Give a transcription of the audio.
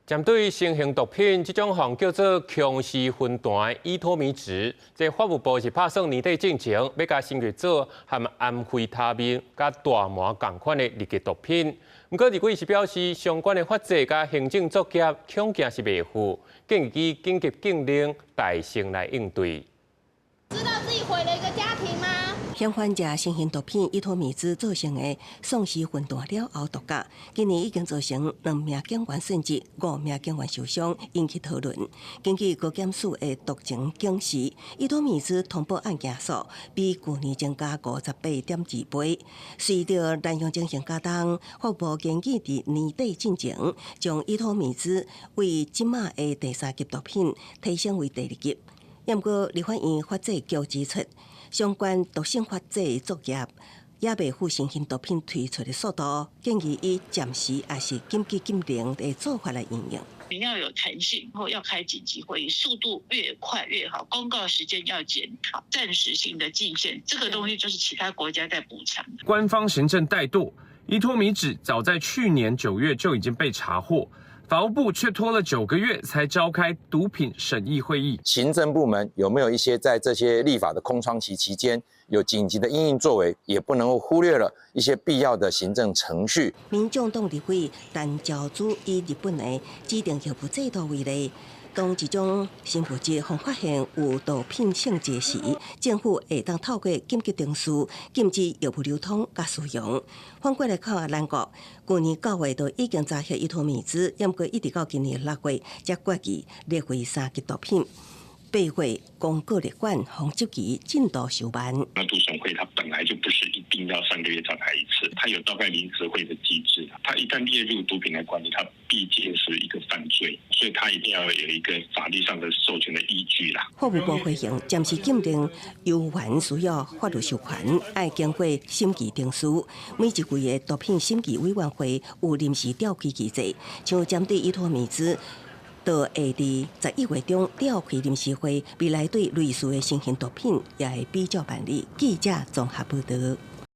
针对新型毒品，这种项叫做强势分段依托米酯，这法务部是打算年底进前要甲新月做和安非他命、甲大麻同款的二级毒品。不过，李贵是表示，相关的法制甲行政作业恐惊是袂赴，建议以紧急禁令大胜来应对。知道自己毁了一个家庭吗？嫌患者新型毒品依托米酯造成的丧尸混乱了后毒驾，今年已经造成2名警员殉职、5名警员受伤，引起讨论。根据高检署的毒情警示，依托米酯通报案件数比去年增加58.2倍。随着滥用情形加重，法务部建议伫年底进前，将依托米酯为即马的第3级毒品提升为第2级。不过，立法院法制局指出，相关毒性法制作业也未赴新型毒品推出的速度，建议以暂时也是紧急禁令的做法来应用。你要有弹性，或要开紧急会议，速度越快越好。公告时间要检讨，暂时性的禁限，这个东西就是其他国家在补偿的。官方行政怠惰，依托米酯早在去年9月就已经被查获。法务部却拖了9个月才召开毒品审议会议。行政部门有没有一些在这些立法的空窗期期间有紧急的因应作为，也不能够忽略了一些必要的行政程序。民众党立委陈昭祖以日本的指定药物制度为例。当一种新物质方发现有毒品性质时，政府会当透过紧急定书禁止药物流通甲使用。反过来看，咱国去年9月就已经查获依托米酯，不过一直到今年6月才决议列为3级毒品。8月公告列管防执期进度收慢。那督审会它本来就不是一定要3个月召开一次，它有召开临时会的机制。它一旦列入毒品来管理，它毕竟是一个犯罪，所以它一定要有一个法律上的授权的依据啦。法务部回应，暂时禁令有还需要法律授权，要经过审议定书。每一季的毒品审议委员会有临时调开机制，像针对依托米酯。到下伫11月中召开临时会，未来对类似的新型毒品也会比较办理。记者综合报道。